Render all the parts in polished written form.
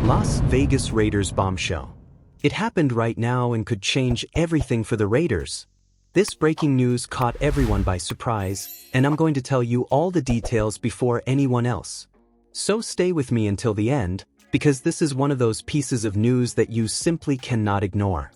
Las Vegas Raiders bombshell. It happened right now and could change everything for the Raiders. This breaking news caught everyone by surprise, and I'm going to tell you all the details before anyone else. So stay with me until the end, because this is one of those pieces of news that you simply cannot ignore.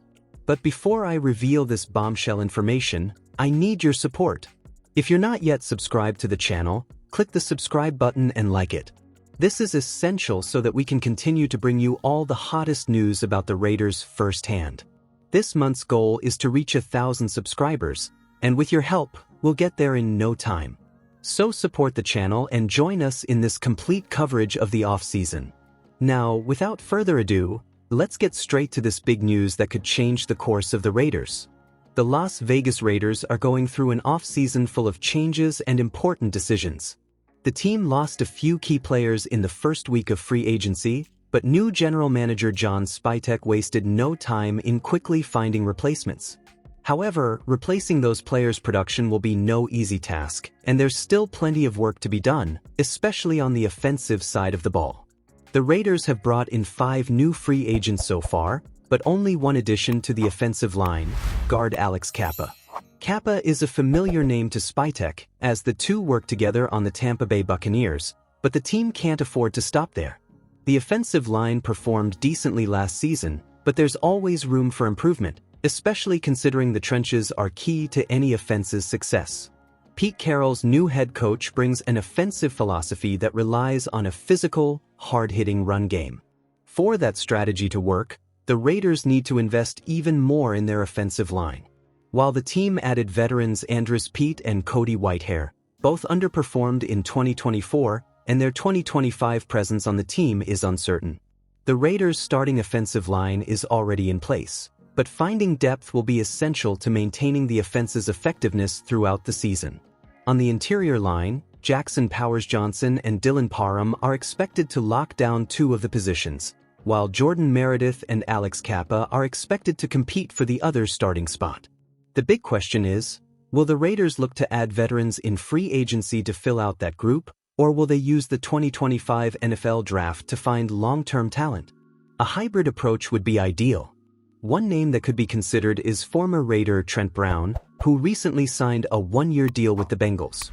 But before I reveal this bombshell information, I need your support. If you're not yet subscribed to the channel, click the subscribe button and like it. This is essential so that we can continue to bring you all the hottest news about the Raiders firsthand. This month's goal is to reach 1,000 subscribers, and with your help, we'll get there in no time. So support the channel and join us in this complete coverage of the off-season. Now, without further ado, let's get straight to this big news that could change the course of the Raiders. The Las Vegas Raiders are going through an off-season full of changes and important decisions. The team lost a few key players in the first week of free agency, but new general manager John Spytek wasted no time in quickly finding replacements. However, replacing those players' production will be no easy task, and there's still plenty of work to be done, especially on the offensive side of the ball. The Raiders have brought in 5 new free agents so far, but only one addition to the offensive line, guard Alex Cappa. Cappa is a familiar name to Spytek, as the two work together on the Tampa Bay Buccaneers, but the team can't afford to stop there. The offensive line performed decently last season, but there's always room for improvement, especially considering the trenches are key to any offense's success. Pete Carroll's new head coach brings an offensive philosophy that relies on a physical, hard-hitting run game. For that strategy to work, the Raiders need to invest even more in their offensive line. While the team added veterans Andrus Peat and Cody Whitehair, both underperformed in 2024, and their 2025 presence on the team is uncertain. The Raiders' starting offensive line is already in place, but finding depth will be essential to maintaining the offense's effectiveness throughout the season. On the interior line, Jackson Powers-Johnson and Dylan Parham are expected to lock down 2 of the positions, while Jordan Meredith and Alex Cappa are expected to compete for the other starting spot. The big question is, will the Raiders look to add veterans in free agency to fill out that group, or will they use the 2025 NFL Draft to find long-term talent? A hybrid approach would be ideal. One name that could be considered is former Raider Trent Brown, who recently signed a 1-year deal with the Bengals.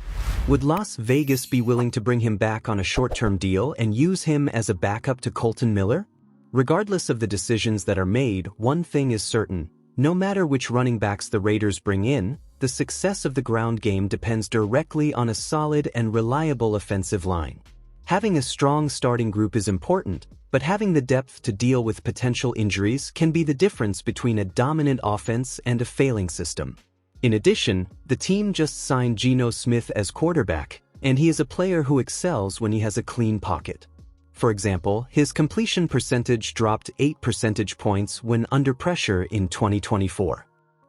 Would Las Vegas be willing to bring him back on a short-term deal and use him as a backup to Kolton Miller? Regardless of the decisions that are made, one thing is certain. No matter which running backs the Raiders bring in, the success of the ground game depends directly on a solid and reliable offensive line. Having a strong starting group is important, but having the depth to deal with potential injuries can be the difference between a dominant offense and a failing system. In addition, the team just signed Geno Smith as quarterback, and he is a player who excels when he has a clean pocket. For example, his completion percentage dropped 8 percentage points when under pressure in 2024.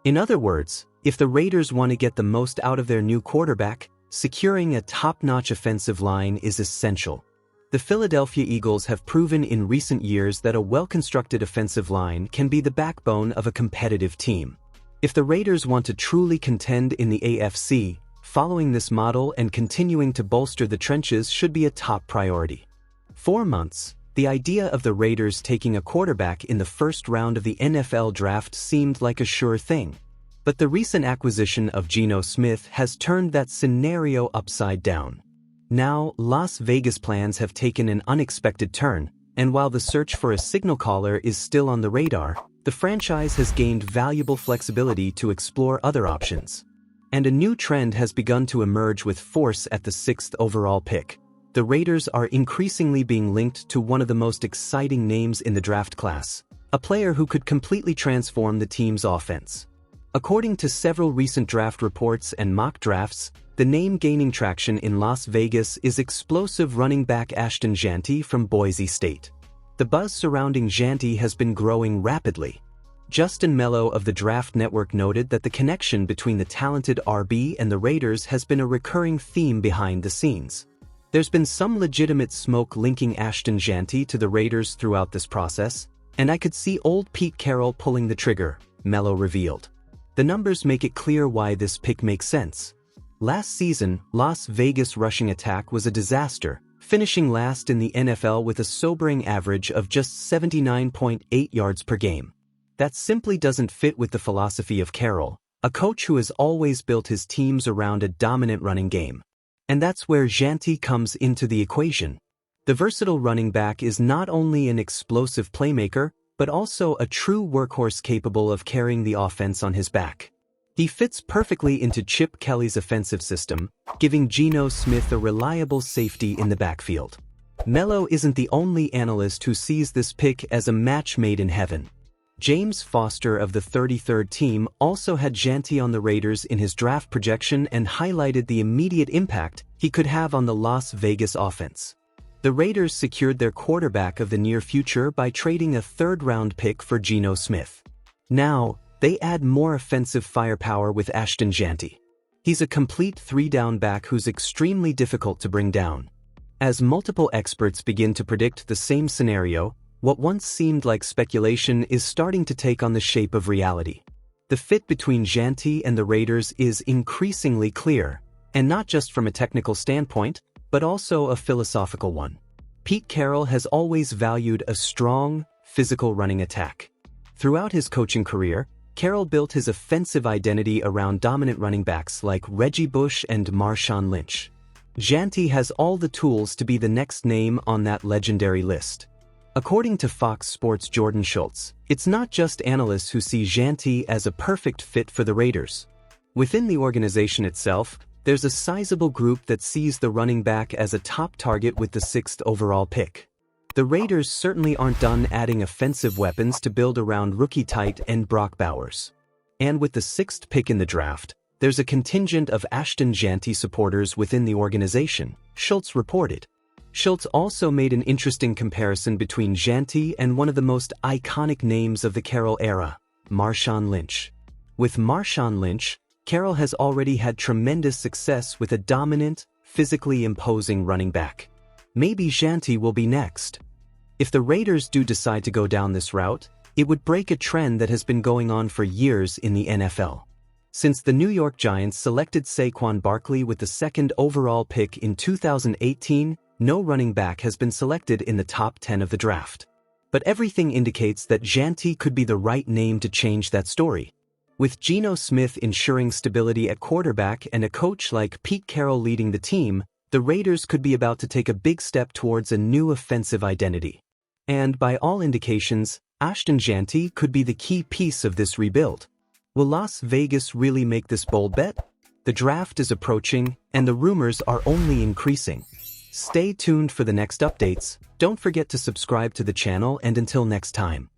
In other words, if the Raiders want to get the most out of their new quarterback, securing a top-notch offensive line is essential. The Philadelphia Eagles have proven in recent years that a well-constructed offensive line can be the backbone of a competitive team. If the Raiders want to truly contend in the AFC, following this model and continuing to bolster the trenches should be a top priority. For months, the idea of the Raiders taking a quarterback in the first round of the NFL Draft seemed like a sure thing. But the recent acquisition of Geno Smith has turned that scenario upside down. Now, Las Vegas plans have taken an unexpected turn, and while the search for a signal caller is still on the radar, the franchise has gained valuable flexibility to explore other options. And a new trend has begun to emerge with force at the 6th overall pick. The Raiders are increasingly being linked to one of the most exciting names in the draft class, a player who could completely transform the team's offense. According to several recent draft reports and mock drafts, the name gaining traction in Las Vegas is explosive running back Ashton Jeanty from Boise State. The buzz surrounding Jeanty has been growing rapidly. Justin Mello of the Draft Network noted that the connection between the talented RB and the Raiders has been a recurring theme behind the scenes. There's been some legitimate smoke linking Ashton Jeanty to the Raiders throughout this process, and I could see old Pete Carroll pulling the trigger, Mello revealed. The numbers make it clear why this pick makes sense. Last season, Las Vegas rushing attack was a disaster, finishing last in the NFL with a sobering average of just 79.8 yards per game. That simply doesn't fit with the philosophy of Carroll, a coach who has always built his teams around a dominant running game. And that's where Jeanty comes into the equation. The versatile running back is not only an explosive playmaker, but also a true workhorse capable of carrying the offense on his back. He fits perfectly into Chip Kelly's offensive system, giving Geno Smith a reliable safety in the backfield. Mello isn't the only analyst who sees this pick as a match made in heaven. James Foster of the 33rd team also had Jeanty on the Raiders in his draft projection and highlighted the immediate impact he could have on the Las Vegas offense. The Raiders secured their quarterback of the near future by trading a third-round pick for Geno Smith. Now, they add more offensive firepower with Ashton Jeanty. He's a complete three-down back who's extremely difficult to bring down. As multiple experts begin to predict the same scenario, what once seemed like speculation is starting to take on the shape of reality. The fit between Jeanty and the Raiders is increasingly clear, and not just from a technical standpoint, but also a philosophical one. Pete Carroll has always valued a strong, physical running attack. Throughout his coaching career, Carroll built his offensive identity around dominant running backs like Reggie Bush and Marshawn Lynch. Jeanty has all the tools to be the next name on that legendary list. According to Fox Sports' Jordan Schultz, it's not just analysts who see Jeanty as a perfect fit for the Raiders. Within the organization itself, there's a sizable group that sees the running back as a top target with the 6th overall pick. The Raiders certainly aren't done adding offensive weapons to build around rookie tight end Brock Bowers. And with the 6th pick in the draft, there's a contingent of Ashton Jeanty supporters within the organization, Schultz reported. Schultz also made an interesting comparison between Jeanty and one of the most iconic names of the Carroll era, Marshawn Lynch. With Marshawn Lynch, Carroll has already had tremendous success with a dominant, physically imposing running back. Maybe Jeanty will be next. If the Raiders do decide to go down this route, it would break a trend that has been going on for years in the NFL. Since the New York Giants selected Saquon Barkley with the 2nd overall pick in 2018, no running back has been selected in the top 10 of the draft. But everything indicates that Jeanty could be the right name to change that story. With Geno Smith ensuring stability at quarterback and a coach like Pete Carroll leading the team, the Raiders could be about to take a big step towards a new offensive identity. And by all indications, Ashton Jeanty could be the key piece of this rebuild. Will Las Vegas really make this bold bet? The draft is approaching, and the rumors are only increasing. Stay tuned for the next updates. Don't forget to subscribe to the channel, and until next time.